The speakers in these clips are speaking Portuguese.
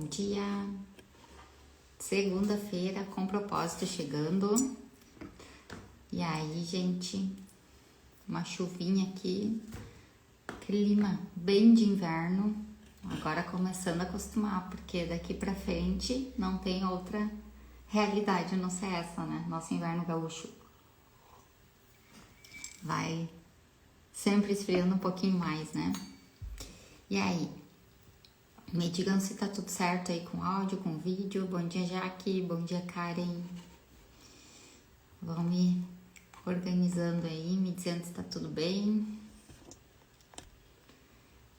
dia! Segunda-feira com propósito chegando. E aí, gente, uma chuvinha aqui, clima bem de inverno. Agora começando a acostumar, porque daqui pra frente não tem outra realidade, não ser essa, né? Nosso inverno gaúcho vai sempre esfriando um pouquinho mais, né? E aí, me digam se tá tudo certo aí com áudio, com vídeo. Bom dia, Jaque. Bom dia, Karen. Vão me organizando aí, me dizendo se tá tudo bem.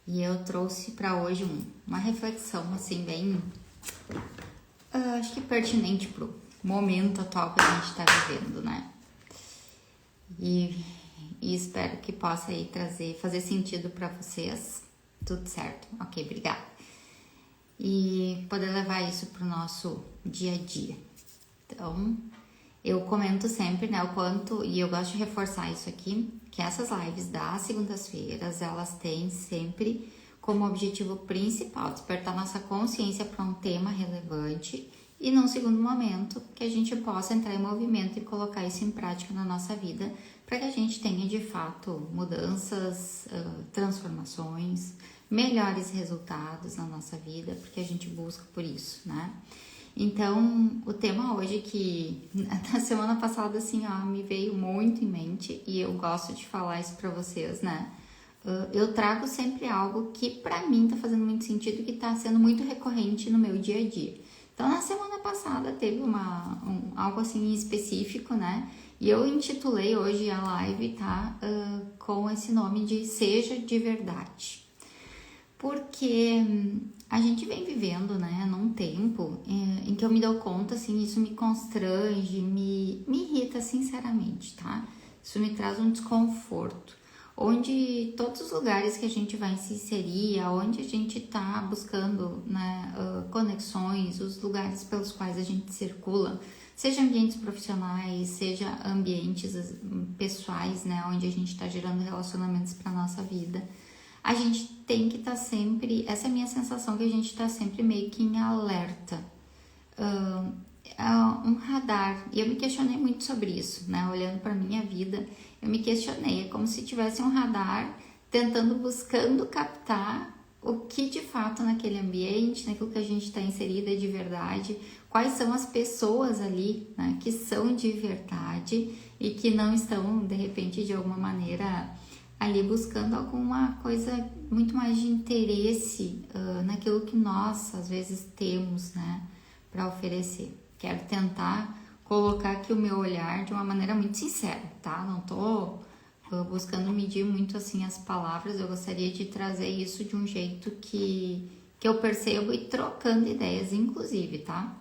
E eu trouxe para hoje uma reflexão, assim, bem... acho que pertinente pro momento atual que a gente tá vivendo, né? E espero que possa aí fazer sentido para vocês. Tudo certo. Ok, obrigada. E poder levar isso pro nosso dia a dia. Então, eu comento sempre, né, o quanto, e eu gosto de reforçar isso aqui, que essas lives das segundas-feiras, elas têm sempre como objetivo principal despertar nossa consciência para um tema relevante e, num segundo momento, que a gente possa entrar em movimento e colocar isso em prática na nossa vida, para que a gente tenha, de fato, mudanças, transformações, melhores resultados na nossa vida, porque a gente busca por isso, né? Então, o tema hoje que na semana passada, assim, ó, me veio muito em mente e eu gosto de falar isso pra vocês, né? Eu trago sempre algo que pra mim tá fazendo muito sentido e que tá sendo muito recorrente no meu dia a dia. Então, na semana passada teve algo assim específico, né? E eu intitulei hoje a live, tá? Com esse nome de Seja de Verdade. Porque a gente vem vivendo, né, num tempo em que eu me dou conta, assim, isso me constrange, me irrita sinceramente, tá? Isso me traz um desconforto, onde todos os lugares que a gente vai se inserir, aonde a gente tá buscando, né, conexões, os lugares pelos quais a gente circula, seja ambientes profissionais, seja ambientes pessoais, né, onde a gente tá gerando relacionamentos pra nossa vida, a gente tem que estar sempre, essa é a minha sensação, que a gente está sempre meio que em alerta, um radar, e eu me questionei muito sobre isso, né, olhando para minha vida, eu me questionei, é como se tivesse um radar buscando captar o que de fato naquele ambiente, naquilo que a gente está inserida de verdade, quais são as pessoas ali, né, que são de verdade e que não estão, de repente, de alguma maneira ali buscando alguma coisa muito mais de interesse naquilo que nós, às vezes, temos, né, para oferecer. Quero tentar colocar aqui o meu olhar de uma maneira muito sincera, tá? Não tô buscando medir muito, assim, as palavras, eu gostaria de trazer isso de um jeito que eu percebo e trocando ideias, inclusive, tá?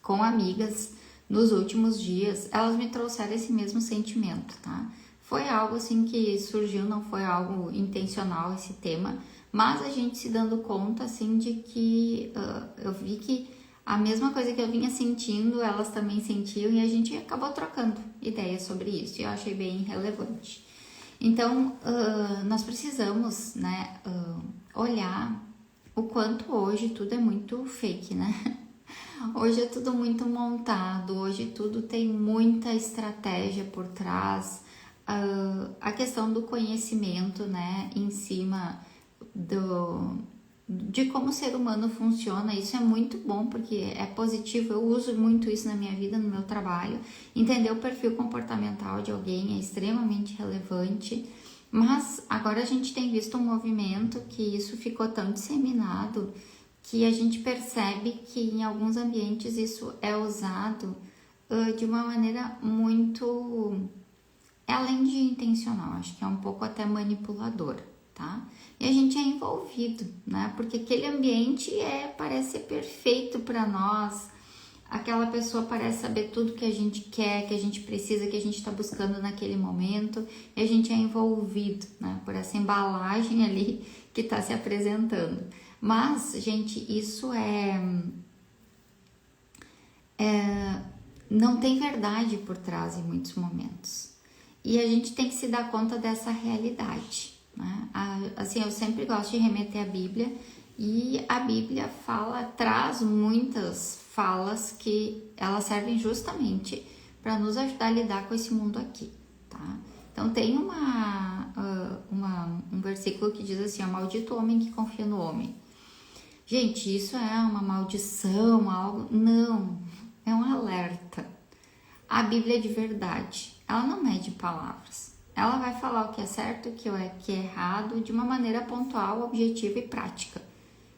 Com amigas, nos últimos dias, elas me trouxeram esse mesmo sentimento, tá? Foi algo assim que surgiu, não foi algo intencional esse tema, mas a gente se dando conta assim de que eu vi que a mesma coisa que eu vinha sentindo, elas também sentiam e a gente acabou trocando ideias sobre isso e eu achei bem relevante. Então, nós precisamos, né, olhar o quanto hoje tudo é muito fake, né? Hoje é tudo muito montado, hoje tudo tem muita estratégia por trás, a questão do conhecimento, né, em cima de como o ser humano funciona, isso é muito bom porque é positivo, eu uso muito isso na minha vida, no meu trabalho, entender o perfil comportamental de alguém é extremamente relevante, mas agora a gente tem visto um movimento que isso ficou tão disseminado que a gente percebe que em alguns ambientes isso é usado de uma maneira muito... além de intencional, acho que é um pouco até manipulador, tá? E a gente é envolvido, né? Porque aquele ambiente parece ser perfeito para nós, aquela pessoa parece saber tudo que a gente quer, que a gente precisa, que a gente está buscando naquele momento, e a gente é envolvido, né? Por essa embalagem ali que está se apresentando. Mas, gente, isso não tem verdade por trás em muitos momentos. E a gente tem que se dar conta dessa realidade, né? Assim, eu sempre gosto de remeter à Bíblia E a Bíblia traz muitas falas que elas servem justamente para nos ajudar a lidar com esse mundo aqui, tá? Então tem um versículo que diz assim: maldito o homem que confia no homem. Gente, isso é uma maldição, algo? Não, é um alerta. A Bíblia é de verdade, ela não mede palavras. Ela vai falar o que é certo, o que é errado, de uma maneira pontual, objetiva e prática.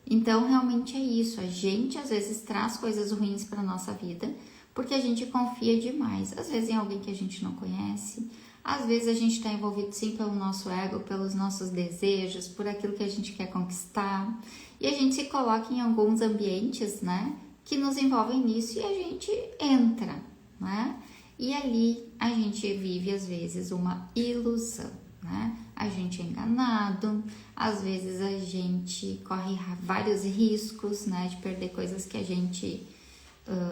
Então, realmente é isso. A gente, às vezes, traz coisas ruins para nossa vida porque a gente confia demais. Às vezes em alguém que a gente não conhece. Às vezes a gente está envolvido, sim, pelo nosso ego, pelos nossos desejos, por aquilo que a gente quer conquistar. E a gente se coloca em alguns ambientes, né, que nos envolvem nisso e a gente entra, né? E ali a gente vive, às vezes, uma ilusão, né? A gente é enganado, às vezes a gente corre vários riscos, né? De perder coisas que a gente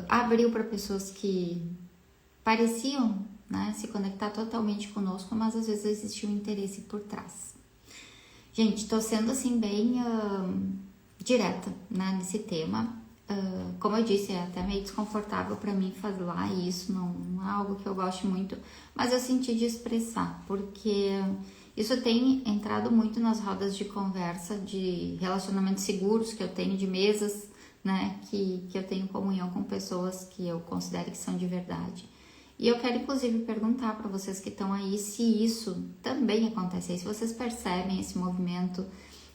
abriu para pessoas que pareciam, né, se conectar totalmente conosco, mas às vezes existe um interesse por trás. Gente, tô sendo assim bem direta, né, nesse tema. Como eu disse, é até meio desconfortável para mim falar isso, não é algo que eu gosto muito, mas eu senti de expressar, porque isso tem entrado muito nas rodas de conversa de relacionamentos seguros que eu tenho, de mesas, né, que eu tenho comunhão com pessoas que eu considero que são de verdade. E eu quero inclusive perguntar para vocês que estão aí se isso também acontece aí, se vocês percebem esse movimento,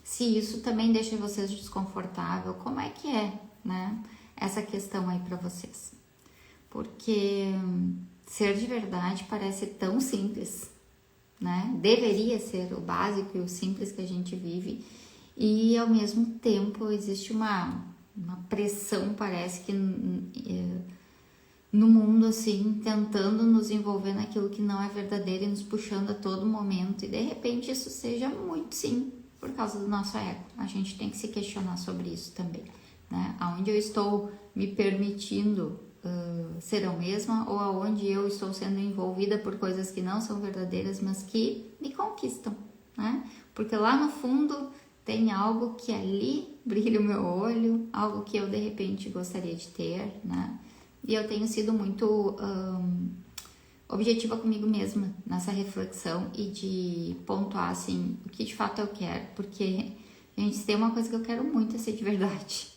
se isso também deixa vocês desconfortável, como é que é, né, essa questão aí para vocês. Porque ser de verdade parece tão simples, né? Deveria ser o básico e o simples que a gente vive, e ao mesmo tempo existe uma pressão, parece que no mundo, assim, tentando nos envolver naquilo que não é verdadeiro e nos puxando a todo momento, e de repente isso seja muito, sim, por causa do nosso ego. A gente tem que se questionar sobre isso também, né? Aonde eu estou me permitindo ser eu mesma, ou aonde eu estou sendo envolvida por coisas que não são verdadeiras, mas que me conquistam, né? Porque lá no fundo tem algo que ali brilha o meu olho, algo que eu de repente gostaria de ter, né? E eu tenho sido muito objetiva comigo mesma nessa reflexão e de pontuar, assim, o que de fato eu quero. Porque, gente, se tem uma coisa que eu quero muito é ser de verdade.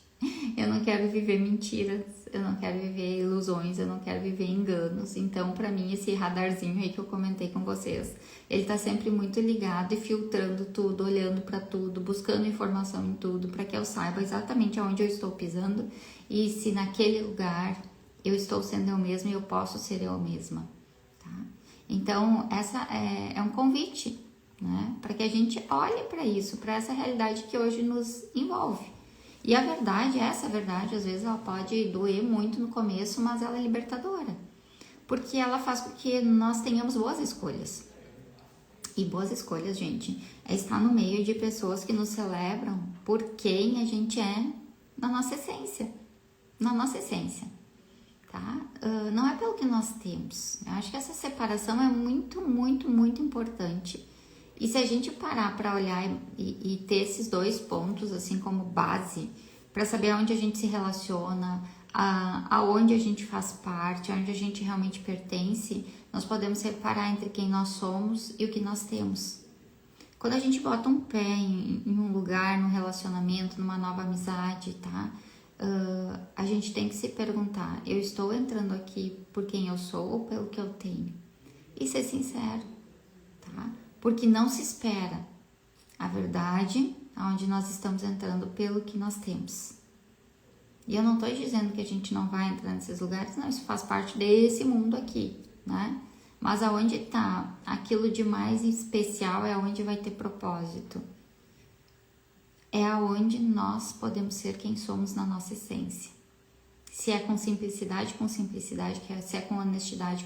Eu não quero viver mentiras, eu não quero viver ilusões, eu não quero viver enganos. Então, pra mim, esse radarzinho aí que eu comentei com vocês, ele tá sempre muito ligado e filtrando tudo, olhando pra tudo, buscando informação em tudo, pra que eu saiba exatamente aonde eu estou pisando e se naquele lugar eu estou sendo eu mesma e eu posso ser eu mesma, tá? Então, essa é um convite, né? Para que a gente olhe para isso, para essa realidade que hoje nos envolve. E a verdade, essa verdade, às vezes ela pode doer muito no começo, mas ela é libertadora. Porque ela faz com que nós tenhamos boas escolhas. E boas escolhas, gente, é estar no meio de pessoas que nos celebram por quem a gente é na nossa essência. Na nossa essência. Tá? Não é pelo que nós temos. Eu acho que essa separação é muito, muito, muito importante. E se a gente parar para olhar e ter esses dois pontos assim como base, para saber aonde a gente se relaciona, aonde a gente faz parte, aonde a gente realmente pertence, nós podemos separar entre quem nós somos e o que nós temos. Quando a gente bota um pé em um lugar, num relacionamento, numa nova amizade, tá? A gente tem que se perguntar, eu estou entrando aqui por quem eu sou ou pelo que eu tenho? E ser sincero, tá? Porque não se espera a verdade onde nós estamos entrando pelo que nós temos. E eu não estou dizendo que a gente não vai entrar nesses lugares, não, isso faz parte desse mundo aqui, né? Mas aonde está aquilo de mais especial é onde vai ter propósito. É aonde nós podemos ser quem somos na nossa essência. Se é com simplicidade, se é com honestidade,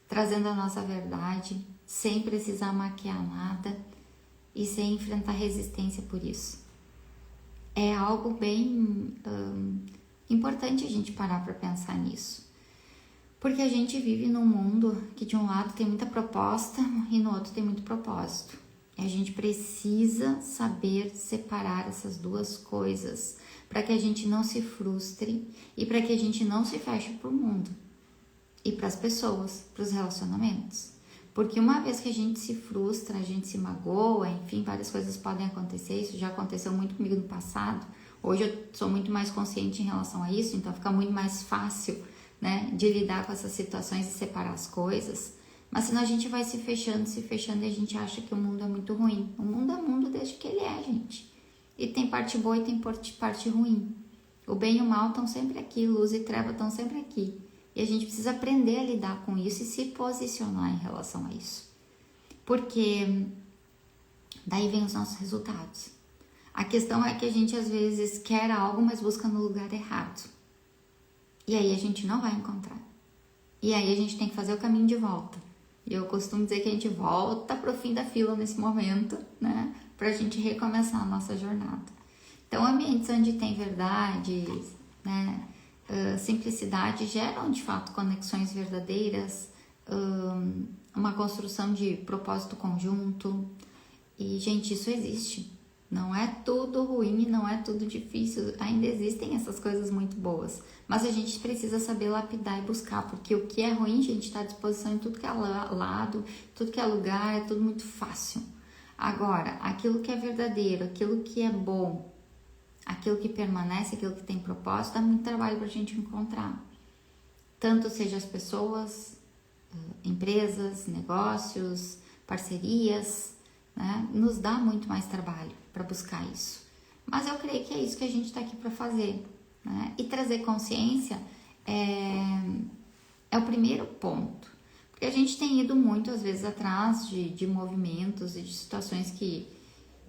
trazendo a nossa verdade, sem precisar maquiar nada e sem enfrentar resistência por isso. É algo bem importante a gente parar para pensar nisso. Porque a gente vive num mundo que de um lado tem muita proposta e no outro tem muito propósito. A gente precisa saber separar essas duas coisas para que a gente não se frustre e para que a gente não se feche para o mundo e para as pessoas, para os relacionamentos. Porque uma vez que a gente se frustra, a gente se magoa, enfim, várias coisas podem acontecer. Isso já aconteceu muito comigo no passado. Hoje eu sou muito mais consciente em relação a isso, então fica muito mais fácil, né, de lidar com essas situações e separar as coisas. Mas senão a gente vai se fechando e a gente acha que o mundo é muito ruim. O mundo é mundo desde que ele é, gente. E tem parte boa e tem parte ruim. O bem e o mal estão sempre aqui, luz e treva estão sempre aqui. E a gente precisa aprender a lidar com isso e se posicionar em relação a isso. Porque daí vem os nossos resultados. A questão é que a gente às vezes quer algo, mas busca no lugar errado. E aí a gente não vai encontrar. E aí a gente tem que fazer o caminho de volta. E eu costumo dizer que a gente volta pro fim da fila nesse momento, né? Pra gente recomeçar a nossa jornada. Então, ambientes onde tem verdade, né? Simplicidade geram de fato conexões verdadeiras, uma construção de propósito conjunto. E, gente, isso existe. Não é tudo ruim, não é tudo difícil. Ainda existem essas coisas muito boas. Mas a gente precisa saber lapidar e buscar, porque o que é ruim, gente, está à disposição em tudo que é lado, tudo que é lugar, é tudo muito fácil. Agora, aquilo que é verdadeiro, aquilo que é bom, aquilo que permanece, aquilo que tem propósito, dá muito trabalho para a gente encontrar. Tanto seja as pessoas, empresas, negócios, parcerias, né? Nos dá muito mais trabalho para buscar isso. Mas eu creio que é isso que a gente está aqui para fazer, né? E trazer consciência é o primeiro ponto. Porque a gente tem ido muito, às vezes, atrás de movimentos e de situações que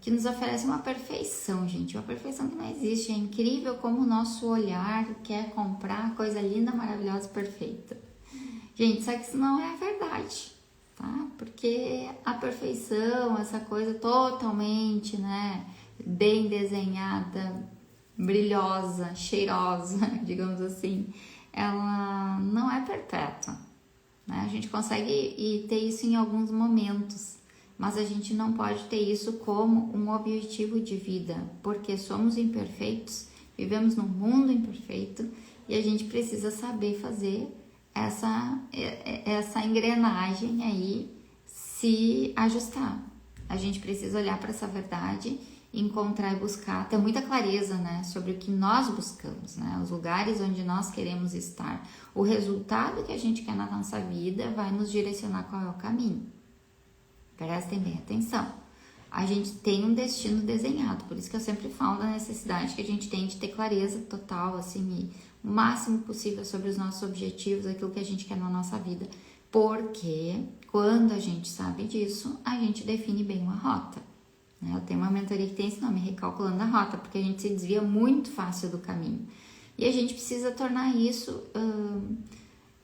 nos oferecem uma perfeição, gente. Uma perfeição que não existe. É incrível como o nosso olhar quer comprar coisa linda, maravilhosa, perfeita. Gente, só que isso não é verdade, tá? Porque a perfeição, essa coisa totalmente, né, bem desenhada, brilhosa, cheirosa, digamos assim, ela não é perpétua, né? A gente consegue ter isso em alguns momentos, mas a gente não pode ter isso como um objetivo de vida, porque somos imperfeitos, vivemos num mundo imperfeito e a gente precisa saber fazer essa engrenagem aí se ajustar. A gente precisa olhar para essa verdade, encontrar e buscar, ter muita clareza, né, sobre o que nós buscamos, né, os lugares onde nós queremos estar. O resultado que a gente quer na nossa vida vai nos direcionar qual é o caminho. Prestem bem atenção. A gente tem um destino desenhado, por isso que eu sempre falo da necessidade que a gente tem de ter clareza total, assim, o máximo possível sobre os nossos objetivos, aquilo que a gente quer na nossa vida. Porque quando a gente sabe disso, a gente define bem uma rota. Eu tenho uma mentoria que tem esse nome, Recalculando a Rota, porque a gente se desvia muito fácil do caminho. E a gente precisa tornar isso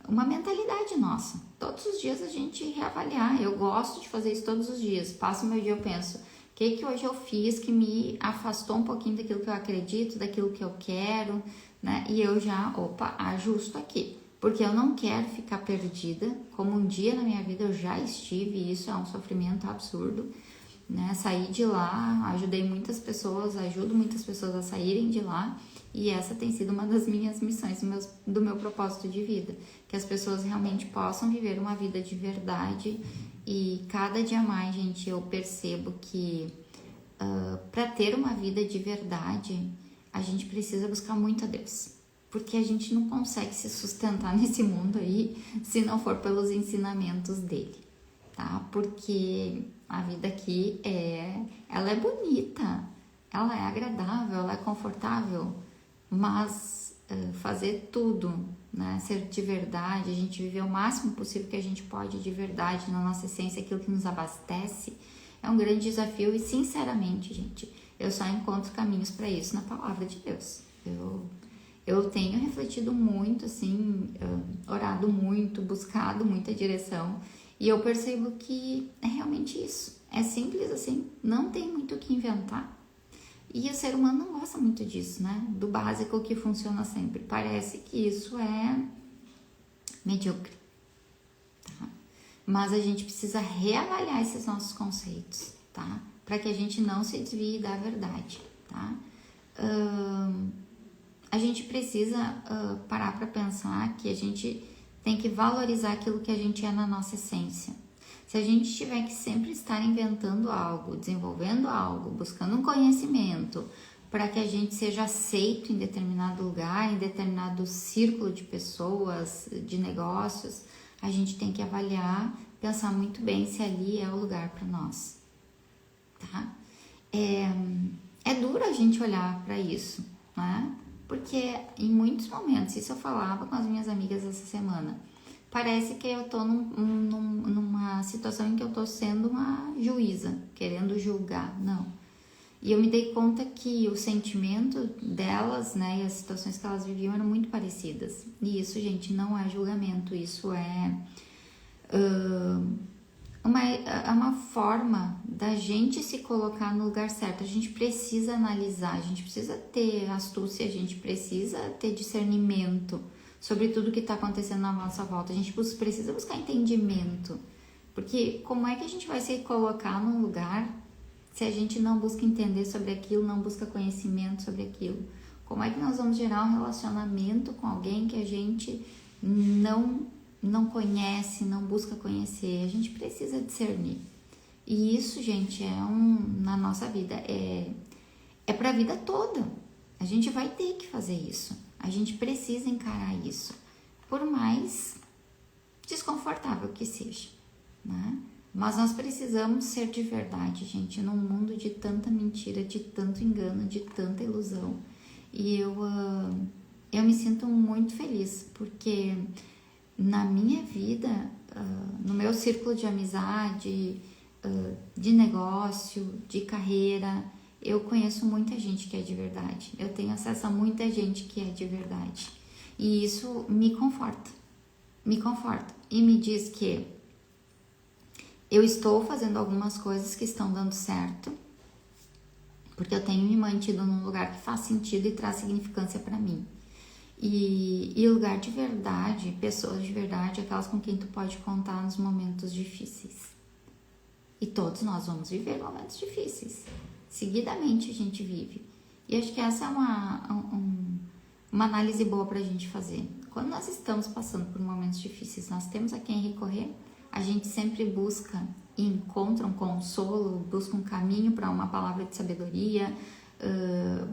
uma mentalidade nossa. Todos os dias a gente reavaliar. Eu gosto de fazer isso todos os dias. Passo o meu dia, eu penso, o que hoje eu fiz que me afastou um pouquinho daquilo que eu acredito, daquilo que eu quero, né? E eu já, ajusto aqui. Porque eu não quero ficar perdida, como um dia na minha vida eu já estive, e isso é um sofrimento absurdo, né? Saí de lá, ajudei muitas pessoas, ajudo muitas pessoas a saírem de lá, e essa tem sido uma das minhas missões, do meu propósito de vida, que as pessoas realmente possam viver uma vida de verdade. E cada dia mais, gente, eu percebo que para ter uma vida de verdade, a gente precisa buscar muito a Deus, porque a gente não consegue se sustentar nesse mundo aí se não for pelos ensinamentos dele, tá? Porque a vida aqui ela é bonita, ela é agradável, ela é confortável, mas fazer tudo, né, ser de verdade, a gente viver o máximo possível que a gente pode de verdade na nossa essência, aquilo que nos abastece, é um grande desafio. E sinceramente, gente, eu só encontro caminhos para isso na palavra de Deus. Eu tenho refletido muito, assim, orado muito, buscado muita direção, e eu percebo que é realmente isso. É simples assim, não tem muito o que inventar. E o ser humano não gosta muito disso, né? Do básico que funciona sempre. Parece que isso é medíocre, tá? Mas a gente precisa reavaliar esses nossos conceitos, tá? Para que a gente não se desvie da verdade, tá? A gente precisa parar para pensar que a gente tem que valorizar aquilo que a gente é na nossa essência. Se a gente tiver que sempre estar inventando algo, desenvolvendo algo, buscando um conhecimento para que a gente seja aceito em determinado lugar, em determinado círculo de pessoas, de negócios, a gente tem que avaliar, pensar muito bem se ali é o lugar para nós, tá? É duro a gente olhar para isso, né? Porque em muitos momentos, isso eu falava com as minhas amigas essa semana, parece que eu tô numa situação em que eu tô sendo uma juíza, querendo julgar, não. E eu me dei conta que o sentimento delas, né, e as situações que elas viviam eram muito parecidas. E isso, gente, não é julgamento, isso é uma forma da gente se colocar no lugar certo. A gente precisa analisar, a gente precisa ter astúcia, a gente precisa ter discernimento sobre tudo que está acontecendo na nossa volta. A gente precisa buscar entendimento, porque como é que a gente vai se colocar num lugar se a gente não busca entender sobre aquilo, não busca conhecimento sobre aquilo? Como é que nós vamos gerar um relacionamento com alguém que a gente não conhece, não busca conhecer? A gente precisa discernir. E isso, gente, na nossa vida, é para a vida toda. A gente vai ter que fazer isso. A gente precisa encarar isso, por mais desconfortável que seja, né? Mas nós precisamos ser de verdade, gente, num mundo de tanta mentira, de tanto engano, de tanta ilusão. E eu me sinto muito feliz, porque na minha vida, no meu círculo de amizade, de negócio, de carreira, eu conheço muita gente que é de verdade. Eu tenho acesso a muita gente que é de verdade. E isso me conforta e me diz que eu estou fazendo algumas coisas que estão dando certo, porque eu tenho me mantido num lugar que faz sentido e traz significância para mim. E lugar de verdade, pessoas de verdade, aquelas com quem tu pode contar nos momentos difíceis. E todos nós vamos viver momentos difíceis. Seguidamente a gente vive. E acho que essa é uma análise boa pra gente fazer. Quando nós estamos passando por momentos difíceis, nós temos a quem recorrer. A gente sempre busca e encontra um consolo, busca um caminho para uma palavra de sabedoria,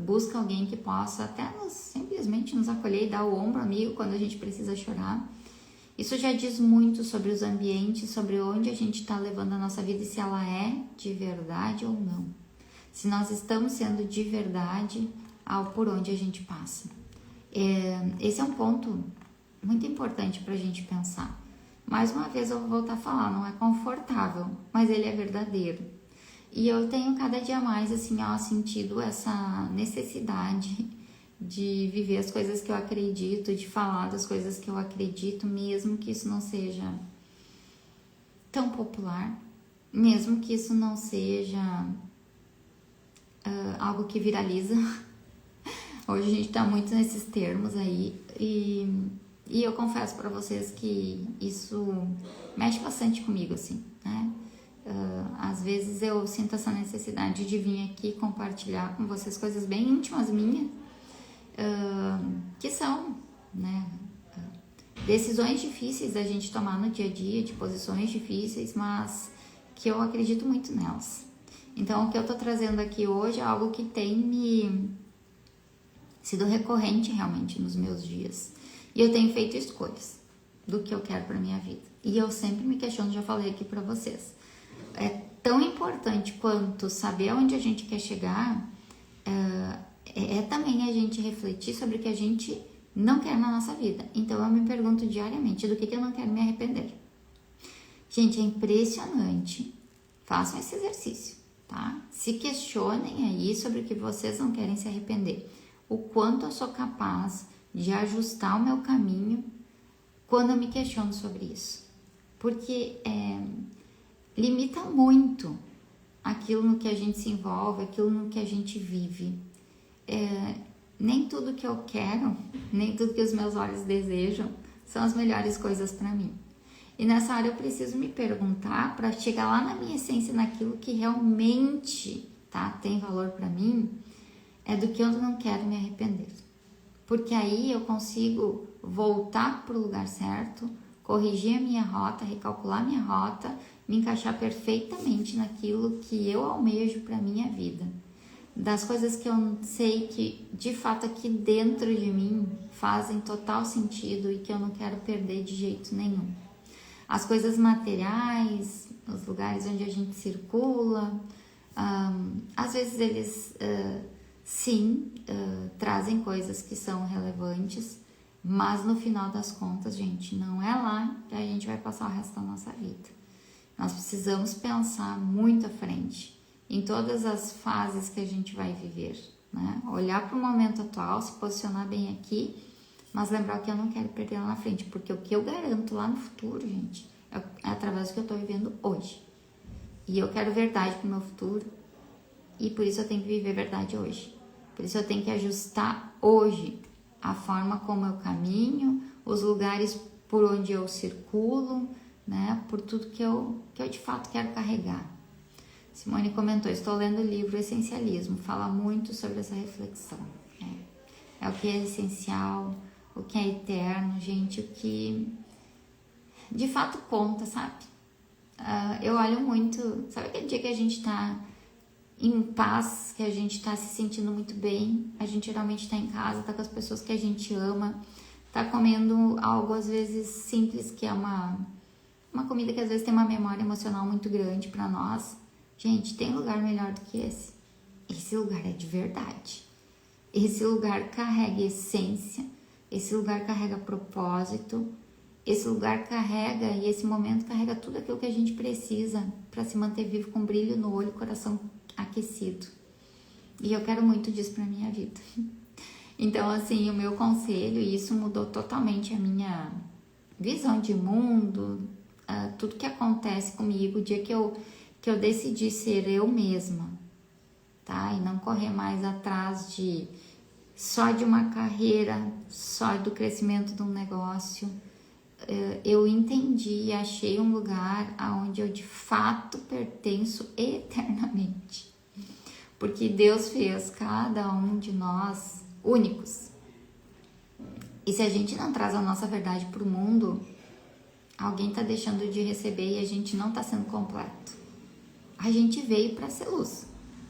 busca alguém que possa até simplesmente nos acolher e dar o ombro amigo quando a gente precisa chorar. Isso já diz muito sobre os ambientes, sobre onde a gente está levando a nossa vida e se ela é de verdade ou não. Se nós estamos sendo de verdade por onde a gente passa. Esse é um ponto muito importante para a gente pensar. Mais uma vez eu vou voltar a falar, não é confortável, mas ele é verdadeiro. E eu tenho cada dia mais assim, sentido essa necessidade de viver as coisas que eu acredito, de falar das coisas que eu acredito, mesmo que isso não seja tão popular, mesmo que isso não seja algo que viraliza. Hoje a gente tá muito nesses termos aí e eu confesso para vocês que isso mexe bastante comigo, assim, né? Às vezes eu sinto essa necessidade de vir aqui compartilhar com vocês coisas bem íntimas minhas, que são, né, decisões difíceis da gente tomar no dia a dia, de posições difíceis, mas que eu acredito muito nelas. Então, o que eu tô trazendo aqui hoje é algo que tem me sido recorrente realmente nos meus dias. E eu tenho feito escolhas do que eu quero pra minha vida. E eu sempre me questiono, já falei aqui pra vocês. É tão importante quanto saber aonde a gente quer chegar, também a gente refletir sobre o que a gente não quer na nossa vida. Então eu me pergunto diariamente do que eu não quero me arrepender. Gente, é impressionante. Façam esse exercício, tá? Se questionem aí sobre o que vocês não querem se arrepender. O quanto eu sou capaz de ajustar o meu caminho quando eu me questiono sobre isso. Porque limita muito aquilo no que a gente se envolve, aquilo no que a gente vive. Nem tudo que eu quero, nem tudo que os meus olhos desejam são as melhores coisas para mim. E nessa hora eu preciso me perguntar para chegar lá na minha essência, naquilo que realmente, tá, tem valor para mim, é do que eu não quero me arrepender. Porque aí eu consigo voltar para o lugar certo, corrigir a minha rota, recalcular a minha rota, me encaixar perfeitamente naquilo que eu almejo para minha vida. Das coisas que eu sei que de fato aqui dentro de mim fazem total sentido e que eu não quero perder de jeito nenhum. As coisas materiais, os lugares onde a gente circula, às vezes eles sim trazem coisas que são relevantes, mas no final das contas, gente, não é lá que a gente vai passar o resto da nossa vida. Nós precisamos pensar muito à frente, em todas as fases que a gente vai viver, né? Olhar para o momento atual, se posicionar bem aqui, mas lembrar que eu não quero perder lá na frente, porque o que eu garanto lá no futuro, gente, é através do que eu estou vivendo hoje. E eu quero verdade para o meu futuro, e por isso eu tenho que viver verdade hoje. Por isso eu tenho que ajustar hoje a forma como eu caminho, os lugares por onde eu circulo, né? Por tudo que eu de fato quero carregar. Simone comentou, estou lendo o livro Essencialismo, fala muito sobre essa reflexão. É o que é essencial, o que é eterno, gente, o que de fato conta, sabe? Eu olho muito, sabe aquele dia que a gente tá em paz, que a gente tá se sentindo muito bem, a gente geralmente tá em casa, tá com as pessoas que a gente ama, tá comendo algo às vezes simples, que é uma comida que às vezes tem uma memória emocional muito grande para nós. Gente, tem lugar melhor do que esse. Esse lugar é de verdade. Esse lugar carrega essência, esse lugar carrega propósito, esse lugar carrega, e esse momento carrega tudo aquilo que a gente precisa para se manter vivo, com brilho no olho, coração aquecido. E eu quero muito disso para minha vida. Então, assim, o meu conselho, e isso mudou totalmente a minha visão de mundo, tudo que acontece comigo, o dia que eu decidi ser eu mesma, tá? E não correr mais atrás só de uma carreira, só do crescimento de um negócio. Eu entendi e achei um lugar onde eu de fato pertenço eternamente. Porque Deus fez cada um de nós únicos. E se a gente não traz a nossa verdade para o mundo, alguém está deixando de receber e a gente não está sendo completo. A gente veio para ser luz.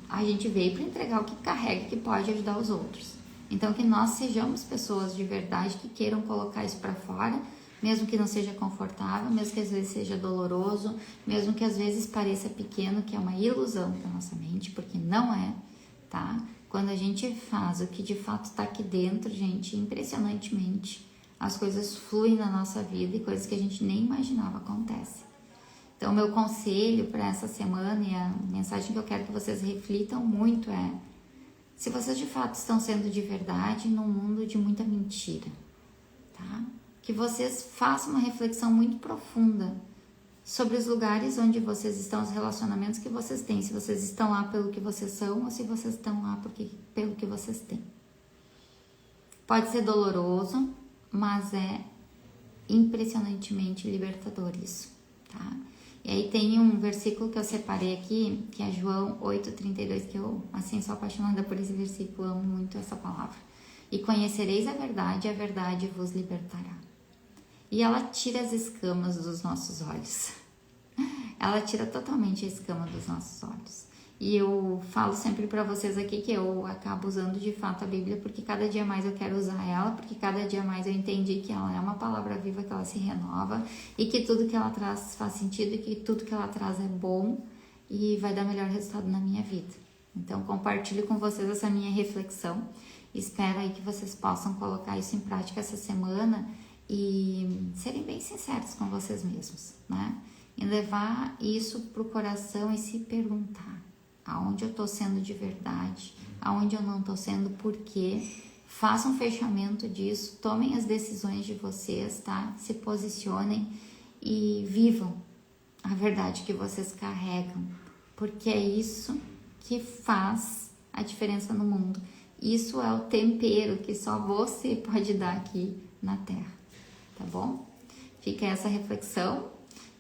A gente veio para entregar o que carrega, que pode ajudar os outros. Então, que nós sejamos pessoas de verdade que queiram colocar isso para fora, mesmo que não seja confortável, mesmo que às vezes seja doloroso, mesmo que às vezes pareça pequeno, que é uma ilusão da nossa mente, porque não é, tá? Quando a gente faz o que de fato está aqui dentro, gente, impressionantemente, as coisas fluem na nossa vida e coisas que a gente nem imaginava acontecem. Então, meu conselho para essa semana e a mensagem que eu quero que vocês reflitam muito é: se vocês de fato estão sendo de verdade num mundo de muita mentira, tá? Que vocês façam uma reflexão muito profunda sobre os lugares onde vocês estão, os relacionamentos que vocês têm, se vocês estão lá pelo que vocês são ou se vocês estão lá pelo que vocês têm. Pode ser doloroso, mas é impressionantemente libertador isso, tá? E aí tem um versículo que eu separei aqui, que é João 8,32, que eu, assim, sou apaixonada por esse versículo, amo muito essa palavra. E conhecereis a verdade vos libertará. E ela tira as escamas dos nossos olhos. Ela tira totalmente a escama dos nossos olhos. E eu falo sempre para vocês aqui que eu acabo usando de fato a Bíblia, porque cada dia mais eu quero usar ela, porque cada dia mais eu entendi que ela é uma palavra viva, que ela se renova e que tudo que ela traz faz sentido e que tudo que ela traz é bom e vai dar melhor resultado na minha vida. Então, compartilho com vocês essa minha reflexão. Espero aí que vocês possam colocar isso em prática essa semana e serem bem sinceros com vocês mesmos, né? E levar isso pro coração e se perguntar aonde eu tô sendo de verdade, aonde eu não tô sendo, por quê. Façam um fechamento disso, tomem as decisões de vocês, tá? Se posicionem e vivam a verdade que vocês carregam, porque é isso que faz a diferença no mundo. Isso é o tempero que só você pode dar aqui na Terra, tá bom? Fica essa reflexão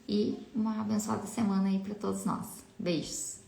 e uma abençoada semana aí para todos nós. Beijos!